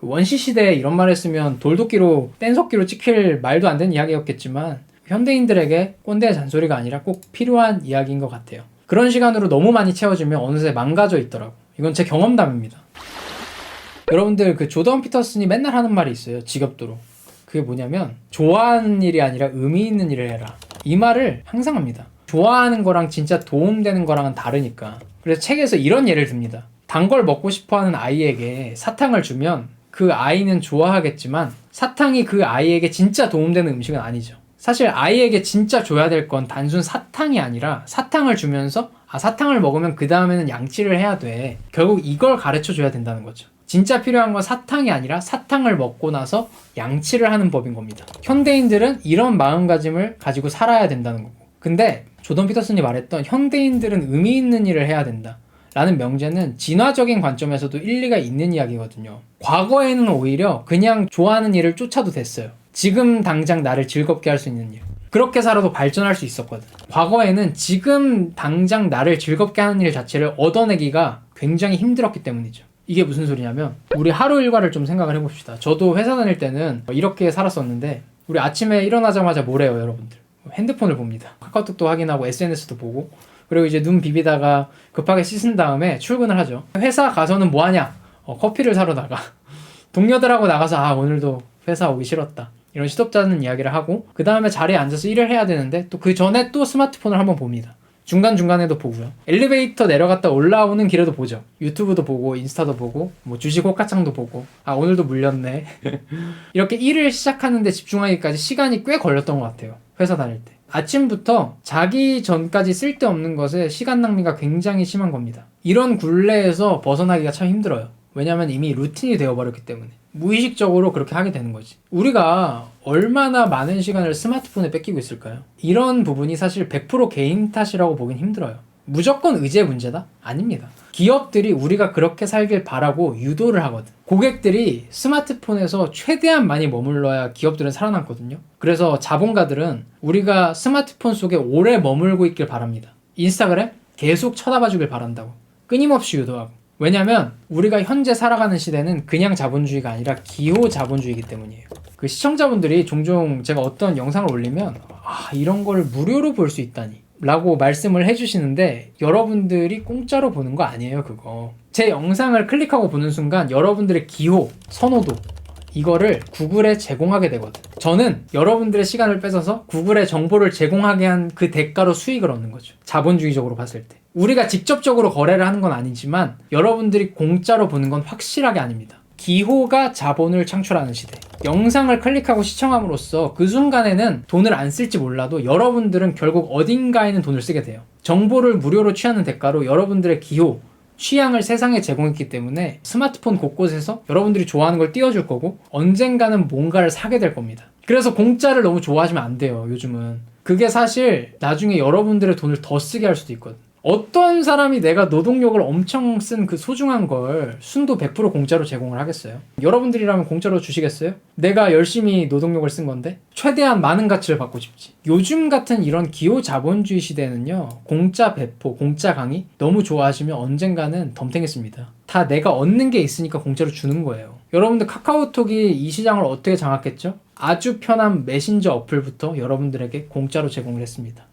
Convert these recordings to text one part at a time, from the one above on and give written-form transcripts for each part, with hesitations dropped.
원시 시대에 이런 말 했으면 돌도끼로 뗀석기로 찍힐 말도 안 되는 이야기였겠지만 현대인들에게 꼰대의 잔소리가 아니라 꼭 필요한 이야기인 것 같아요. 그런 시간으로 너무 많이 채워지면 어느새 망가져 있더라고. 이건 제 경험담입니다. 여러분들 그 조던 피터슨이 맨날 하는 말이 있어요. 직업도로. 그게 뭐냐면 좋아하는 일이 아니라 의미 있는 일을 해라. 이 말을 항상 합니다. 좋아하는 거랑 진짜 도움되는 거랑은 다르니까. 그래서 책에서 이런 예를 듭니다. 단 걸 먹고 싶어하는 아이에게 사탕을 주면 그 아이는 좋아하겠지만 사탕이 그 아이에게 진짜 도움되는 음식은 아니죠. 사실 아이에게 진짜 줘야 될 건 단순 사탕이 아니라 사탕을 주면서 사탕을 먹으면 그 다음에는 양치를 해야 돼. 결국 이걸 가르쳐 줘야 된다는 거죠. 진짜 필요한 건 사탕이 아니라 사탕을 먹고 나서 양치를 하는 법인 겁니다. 현대인들은 이런 마음가짐을 가지고 살아야 된다는 거고. 근데 조던 피터슨이 말했던 현대인들은 의미 있는 일을 해야 된다 라는 명제는 진화적인 관점에서도 일리가 있는 이야기거든요. 과거에는 오히려 그냥 좋아하는 일을 쫓아도 됐어요. 지금 당장 나를 즐겁게 할 수 있는 일. 그렇게 살아도 발전할 수 있었거든. 과거에는 지금 당장 나를 즐겁게 하는 일 자체를 얻어내기가 굉장히 힘들었기 때문이죠. 이게 무슨 소리냐면 우리 하루 일과를 좀 생각을 해봅시다. 저도 회사 다닐 때는 이렇게 살았었는데 우리 아침에 일어나자마자 뭘 해요, 여러분들? 핸드폰을 봅니다. 카카오톡도 확인하고 SNS도 보고 그리고 이제 눈 비비다가 급하게 씻은 다음에 출근을 하죠. 회사 가서는 뭐 하냐? 커피를 사러 나가. 동료들하고 나가서 오늘도 회사 오기 싫었다. 이런 시덥잖은 이야기를 하고 그 다음에 자리에 앉아서 일을 해야 되는데 또 그 전에 또 스마트폰을 한번 봅니다. 중간중간에도 보고요. 엘리베이터 내려갔다 올라오는 길에도 보죠. 유튜브도 보고 인스타도 보고 뭐 주식 호가창도 보고 오늘도 물렸네. 이렇게 일을 시작하는데 집중하기까지 시간이 꽤 걸렸던 것 같아요. 회사 다닐 때. 아침부터 자기 전까지 쓸데없는 것에 시간 낭비가 굉장히 심한 겁니다. 이런 굴레에서 벗어나기가 참 힘들어요. 왜냐면 이미 루틴이 되어버렸기 때문에. 무의식적으로 그렇게 하게 되는 거지. 우리가 얼마나 많은 시간을 스마트폰에 뺏기고 있을까요? 이런 부분이 사실 100% 개인 탓이라고 보긴 힘들어요. 무조건 의지의 문제다? 아닙니다. 기업들이 우리가 그렇게 살길 바라고 유도를 하거든. 고객들이 스마트폰에서 최대한 많이 머물러야 기업들은 살아남거든요. 그래서 자본가들은 우리가 스마트폰 속에 오래 머물고 있길 바랍니다. 인스타그램 계속 쳐다봐 주길 바란다고. 끊임없이 유도하고. 왜냐면 우리가 현재 살아가는 시대는 그냥 자본주의가 아니라 기호 자본주의이기 때문이에요. 그 시청자분들이 종종 제가 어떤 영상을 올리면 이런 걸 무료로 볼 수 있다니 라고 말씀을 해주시는데 여러분들이 공짜로 보는 거 아니에요. 그거 제 영상을 클릭하고 보는 순간 여러분들의 기호, 선호도 이거를 구글에 제공하게 되거든. 저는 여러분들의 시간을 뺏어서 구글에 정보를 제공하게 한 그 대가로 수익을 얻는 거죠. 자본주의적으로 봤을 때. 우리가 직접적으로 거래를 하는 건 아니지만 여러분들이 공짜로 보는 건 확실하게 아닙니다. 기호가 자본을 창출하는 시대. 영상을 클릭하고 시청함으로써 그 순간에는 돈을 안 쓸지 몰라도 여러분들은 결국 어딘가에는 돈을 쓰게 돼요. 정보를 무료로 취하는 대가로 여러분들의 기호, 취향을 세상에 제공했기 때문에 스마트폰 곳곳에서 여러분들이 좋아하는 걸 띄워줄 거고 언젠가는 뭔가를 사게 될 겁니다. 그래서 공짜를 너무 좋아하시면 안 돼요. 요즘은 그게 사실 나중에 여러분들의 돈을 더 쓰게 할 수도 있거든. 어떤 사람이 내가 노동력을 엄청 쓴 그 소중한 걸 순도 100% 공짜로 제공을 하겠어요? 여러분들이라면 공짜로 주시겠어요? 내가 열심히 노동력을 쓴 건데 최대한 많은 가치를 받고 싶지. 요즘 같은 이런 기호 자본주의 시대는요, 공짜 배포, 공짜 강의 너무 좋아하시면 언젠가는 덤탱했습니다. 다 내가 얻는 게 있으니까 공짜로 주는 거예요. 여러분들 카카오톡이 이 시장을 어떻게 장악했죠? 아주 편한 메신저 어플부터 여러분들에게 공짜로 제공을 했습니다.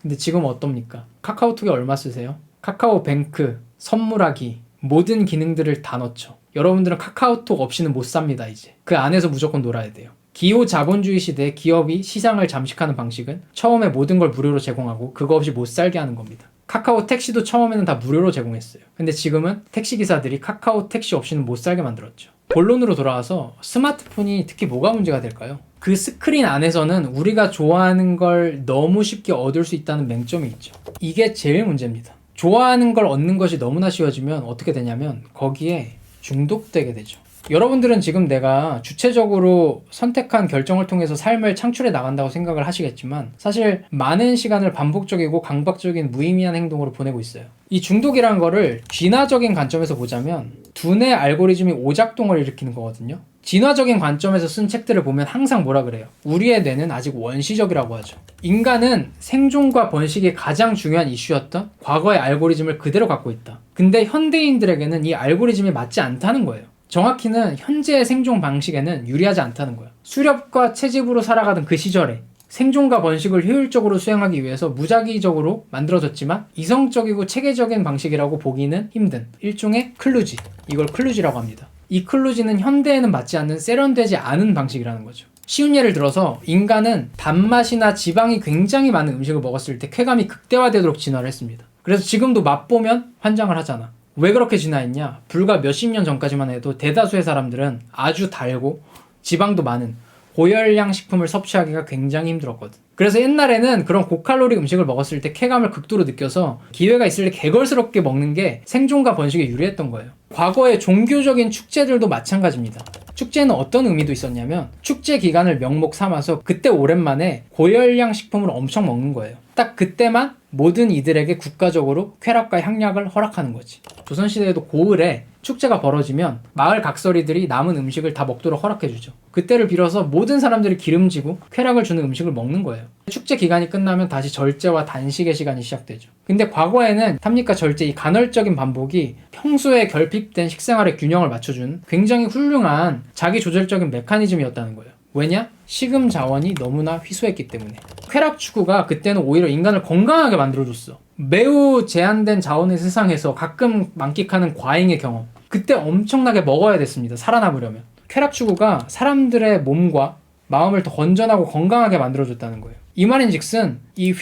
근데 지금 어떻습니까? 카카오톡에 얼마 쓰세요? 카카오뱅크, 선물하기, 모든 기능들을 다 넣죠. 여러분들은 카카오톡 없이는 못 삽니다. 이제 그 안에서 무조건 놀아야 돼요. 기호 자본주의 시대에 기업이 시장을 잠식하는 방식은 처음에 모든 걸 무료로 제공하고 그거 없이 못 살게 하는 겁니다. 카카오 택시도 처음에는 다 무료로 제공했어요. 근데 지금은 택시기사들이 카카오 택시 없이는 못 살게 만들었죠. 본론으로 돌아와서 스마트폰이 특히 뭐가 문제가 될까요? 그 스크린 안에서는 우리가 좋아하는 걸 너무 쉽게 얻을 수 있다는 맹점이 있죠. 이게 제일 문제입니다. 좋아하는 걸 얻는 것이 너무나 쉬워지면 어떻게 되냐면 거기에 중독되게 되죠. 여러분들은 지금 내가 주체적으로 선택한 결정을 통해서 삶을 창출해 나간다고 생각을 하시겠지만 사실 많은 시간을 반복적이고 강박적인 무의미한 행동으로 보내고 있어요. 이 중독이라는 거를 진화적인 관점에서 보자면 두뇌 알고리즘이 오작동을 일으키는 거거든요. 진화적인 관점에서 쓴 책들을 보면 항상 뭐라 그래요? 우리의 뇌는 아직 원시적이라고 하죠. 인간은 생존과 번식이 가장 중요한 이슈였던 과거의 알고리즘을 그대로 갖고 있다. 근데 현대인들에게는 이 알고리즘이 맞지 않다는 거예요. 정확히는 현재의 생존 방식에는 유리하지 않다는 거예요. 수렵과 채집으로 살아가던 그 시절에 생존과 번식을 효율적으로 수행하기 위해서 무작위적으로 만들어졌지만 이성적이고 체계적인 방식이라고 보기는 힘든 일종의 클루지, 이걸 클루지라고 합니다. 이 클루지는 현대에는 맞지 않는 세련되지 않은 방식이라는 거죠. 쉬운 예를 들어서 인간은 단맛이나 지방이 굉장히 많은 음식을 먹었을 때 쾌감이 극대화되도록 진화를 했습니다. 그래서 지금도 맛보면 환장을 하잖아. 왜 그렇게 진화했냐? 불과 몇십 년 전까지만 해도 대다수의 사람들은 아주 달고 지방도 많은 고열량 식품을 섭취하기가 굉장히 힘들었거든. 그래서 옛날에는 그런 고칼로리 음식을 먹었을 때 쾌감을 극도로 느껴서 기회가 있을 때 개걸스럽게 먹는 게 생존과 번식에 유리했던 거예요. 과거의 종교적인 축제들도 마찬가지입니다. 축제는 어떤 의미도 있었냐면 축제 기간을 명목 삼아서 그때 오랜만에 고열량 식품을 엄청 먹는 거예요. 딱 그때만 모든 이들에게 국가적으로 쾌락과 향락을 허락하는 거지. 조선시대에도 고을에 축제가 벌어지면 마을 각설이들이 남은 음식을 다 먹도록 허락해주죠. 그때를 빌어서 모든 사람들이 기름지고 쾌락을 주는 음식을 먹는 거예요. 축제 기간이 끝나면 다시 절제와 단식의 시간이 시작되죠. 근데 과거에는 탐닉과 절제, 이 간헐적인 반복이 평소에 결핍된 식생활의 균형을 맞춰주는 굉장히 훌륭한 자기조절적인 메커니즘이었다는 거예요. 왜냐? 식음 자원이 너무나 희소했기 때문에. 쾌락 추구가 그때는 오히려 인간을 건강하게 만들어줬어. 매우 제한된 자원의 세상에서 가끔 만끽하는 과잉의 경험, 그때 엄청나게 먹어야 됐습니다. 살아남으려면. 쾌락 추구가 사람들의 몸과 마음을 더 건전하고 건강하게 만들어줬다는 거예요. 이 말인즉슨 이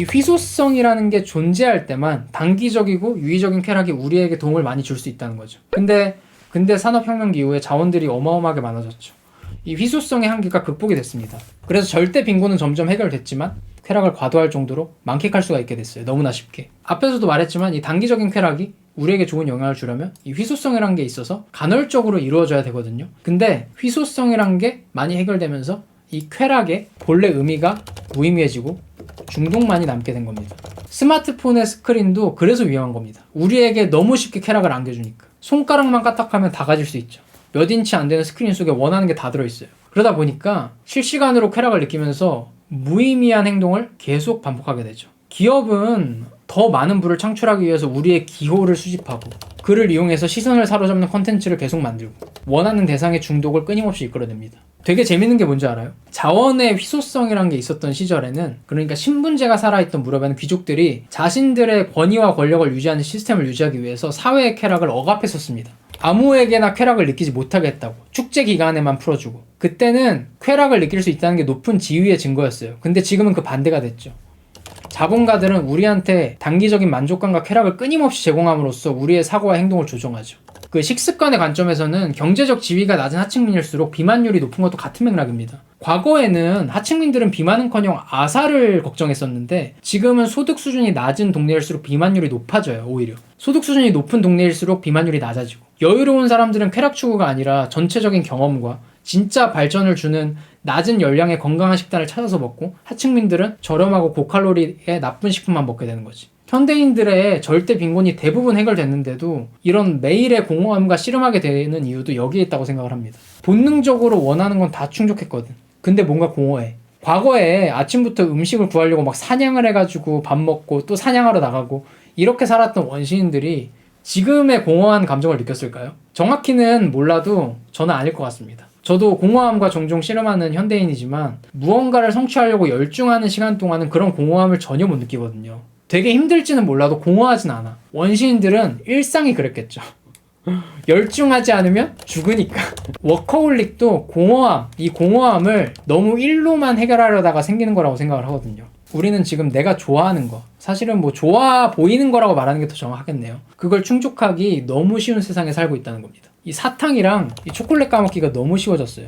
휘소성이라는 게 존재할 때만 단기적이고 유의적인 쾌락이 우리에게 도움을 많이 줄 수 있다는 거죠. 근데 산업혁명 이후에 자원들이 어마어마하게 많아졌죠. 이 휘소성의 한계가 극복이 됐습니다. 그래서 절대 빈곤은 점점 해결됐지만 쾌락을 과도할 정도로 만끽할 수가 있게 됐어요. 너무나 쉽게. 앞에서도 말했지만 이 단기적인 쾌락이 우리에게 좋은 영향을 주려면 이 휘소성이라는 게 있어서 간헐적으로 이루어져야 되거든요. 근데 휘소성이라는 게 많이 해결되면서 이 쾌락의 본래 의미가 무의미해지고 중독만이 남게 된 겁니다. 스마트폰의 스크린도 그래서 위험한 겁니다. 우리에게 너무 쉽게 쾌락을 안겨주니까. 손가락만 까딱하면 다 가질 수 있죠. 몇 인치 안 되는 스크린 속에 원하는 게 다 들어있어요. 그러다 보니까 실시간으로 쾌락을 느끼면서 무의미한 행동을 계속 반복하게 되죠. 기업은 더 많은 부를 창출하기 위해서 우리의 기호를 수집하고 그를 이용해서 시선을 사로잡는 컨텐츠를 계속 만들고 원하는 대상의 중독을 끊임없이 이끌어냅니다. 되게 재밌는 게 뭔지 알아요? 자원의 희소성이란 게 있었던 시절에는, 그러니까 신분제가 살아있던 무렵에는 귀족들이 자신들의 권위와 권력을 유지하는 시스템을 유지하기 위해서 사회의 쾌락을 억압했었습니다. 아무에게나 쾌락을 느끼지 못하게 했다고. 축제 기간에만 풀어주고. 그때는 쾌락을 느낄 수 있다는 게 높은 지위의 증거였어요. 근데 지금은 그 반대가 됐죠. 자본가들은 우리한테 단기적인 만족감과 쾌락을 끊임없이 제공함으로써 우리의 사고와 행동을 조종하죠. 그 식습관의 관점에서는 경제적 지위가 낮은 하층민일수록 비만율이 높은 것도 같은 맥락입니다. 과거에는 하층민들은 비만은커녕 아사를 걱정했었는데 지금은 소득 수준이 낮은 동네일수록 비만율이 높아져요. 오히려 소득 수준이 높은 동네일수록 비만율이 낮아지고, 여유로운 사람들은 쾌락 추구가 아니라 전체적인 경험과 진짜 발전을 주는 낮은 열량의 건강한 식단을 찾아서 먹고, 하층민들은 저렴하고 고칼로리의 나쁜 식품만 먹게 되는 거지. 현대인들의 절대 빈곤이 대부분 해결됐는데도 이런 매일의 공허함과 씨름하게 되는 이유도 여기에 있다고 생각을 합니다. 본능적으로 원하는 건 다 충족했거든. 근데 뭔가 공허해. 과거에 아침부터 음식을 구하려고 막 사냥을 해가지고 밥 먹고 또 사냥하러 나가고 이렇게 살았던 원시인들이 지금의 공허한 감정을 느꼈을까요? 정확히는 몰라도 저는 아닐 것 같습니다. 저도 공허함과 종종 씨름하는 현대인이지만 무언가를 성취하려고 열중하는 시간 동안은 그런 공허함을 전혀 못 느끼거든요. 되게 힘들지는 몰라도 공허하진 않아. 원시인들은 일상이 그랬겠죠. 열중하지 않으면 죽으니까. 워커홀릭도 이 공허함을 너무 일로만 해결하려다가 생기는 거라고 생각을 하거든요. 우리는 지금 내가 좋아하는 거, 사실은 뭐 좋아 보이는 거라고 말하는 게 더 정확하겠네요. 그걸 충족하기 너무 쉬운 세상에 살고 있다는 겁니다. 이 사탕이랑 이 초콜릿 까먹기가 너무 쉬워졌어요.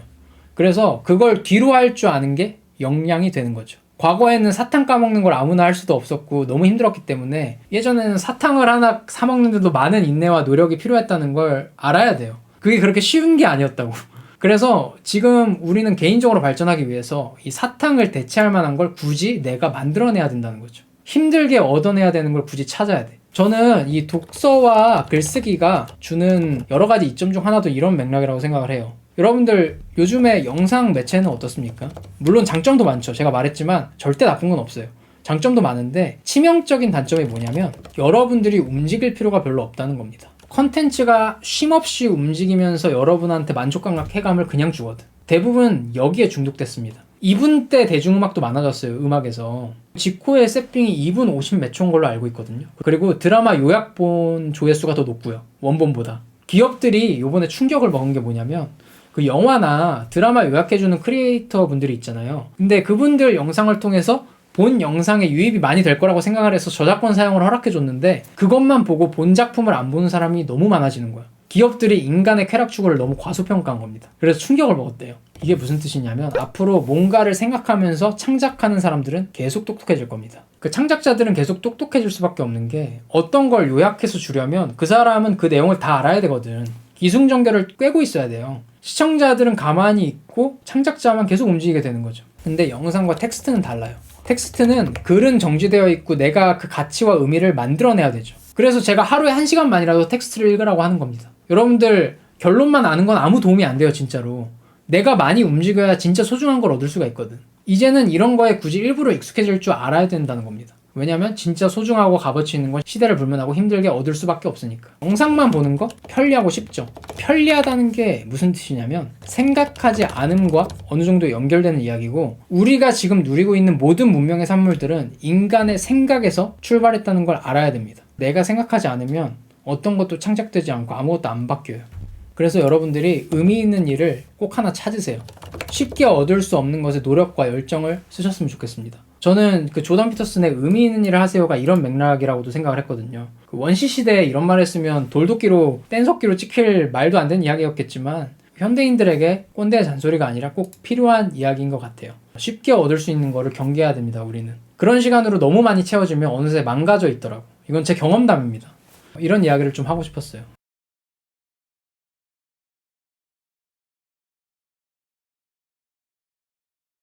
그래서 그걸 뒤로 할 줄 아는 게 역량이 되는 거죠. 과거에는 사탕 까먹는 걸 아무나 할 수도 없었고 너무 힘들었기 때문에 예전에는 사탕을 하나 사 먹는데도 많은 인내와 노력이 필요했다는 걸 알아야 돼요. 그게 그렇게 쉬운 게 아니었다고. 그래서 지금 우리는 개인적으로 발전하기 위해서 이 사탕을 대체할 만한 걸 굳이 내가 만들어내야 된다는 거죠. 힘들게 얻어내야 되는 걸 굳이 찾아야 돼. 저는 이 독서와 글쓰기가 주는 여러 가지 이점 중 하나도 이런 맥락이라고 생각을 해요. 여러분들 요즘에 영상 매체는 어떻습니까? 물론 장점도 많죠. 제가 말했지만 절대 나쁜 건 없어요. 장점도 많은데 치명적인 단점이 뭐냐면 여러분들이 움직일 필요가 별로 없다는 겁니다. 컨텐츠가 쉼없이 움직이면서 여러분한테 만족감과 쾌감을 그냥 주거든. 대부분 여기에 중독됐습니다. 2분 대 대중음악도 많아졌어요. 음악에서. 지코의 세핑이 2분 50 몇 초인 걸로 알고 있거든요. 그리고 드라마 요약본 조회수가 더 높고요. 원본보다. 기업들이 요번에 충격을 먹은 게 뭐냐면 그 영화나 드라마 요약해주는 크리에이터 분들이 있잖아요. 근데 그분들 영상을 통해서 본 영상에 유입이 많이 될 거라고 생각을 해서 저작권 사용을 허락해줬는데 그것만 보고 본 작품을 안 보는 사람이 너무 많아지는 거야. 기업들이 인간의 쾌락 추구를 너무 과소평가한 겁니다. 그래서 충격을 먹었대요. 이게 무슨 뜻이냐면 앞으로 뭔가를 생각하면서 창작하는 사람들은 계속 똑똑해질 겁니다. 그 창작자들은 계속 똑똑해질 수밖에 없는 게 어떤 걸 요약해서 주려면 그 사람은 그 내용을 다 알아야 되거든. 기승전결을 꿰고 있어야 돼요. 시청자들은 가만히 있고 창작자만 계속 움직이게 되는 거죠. 근데 영상과 텍스트는 달라요. 텍스트는 글은 정지되어 있고 내가 그 가치와 의미를 만들어내야 되죠. 그래서 제가 하루에 1시간만이라도 텍스트를 읽으라고 하는 겁니다. 여러분들 결론만 아는 건 아무 도움이 안 돼요. 진짜로. 내가 많이 움직여야 진짜 소중한 걸 얻을 수가 있거든. 이제는 이런 거에 굳이 일부러 익숙해질 줄 알아야 된다는 겁니다. 왜냐면 진짜 소중하고 값어치 있는 건 시대를 불문하고 힘들게 얻을 수밖에 없으니까. 영상만 보는 거 편리하고 쉽죠. 편리하다는 게 무슨 뜻이냐면 생각하지 않음과 어느 정도 연결되는 이야기고 우리가 지금 누리고 있는 모든 문명의 산물들은 인간의 생각에서 출발했다는 걸 알아야 됩니다. 내가 생각하지 않으면 어떤 것도 창작되지 않고 아무것도 안 바뀌어요. 그래서 여러분들이 의미 있는 일을 꼭 하나 찾으세요. 쉽게 얻을 수 없는 것에 노력과 열정을 쓰셨으면 좋겠습니다. 저는 그 조던 피터슨의 의미 있는 일을 하세요가 이런 맥락이라고도 생각을 했거든요. 그 원시 시대에 이런 말 했으면 돌도끼로 뗀석기로 찍힐 말도 안 되는 이야기였겠지만 현대인들에게 꼰대의 잔소리가 아니라 꼭 필요한 이야기인 것 같아요. 쉽게 얻을 수 있는 거를 경계해야 됩니다. 우리는. 그런 시간으로 너무 많이 채워지면 어느새 망가져 있더라고. 이건 제 경험담입니다. 이런 이야기를 좀 하고 싶었어요.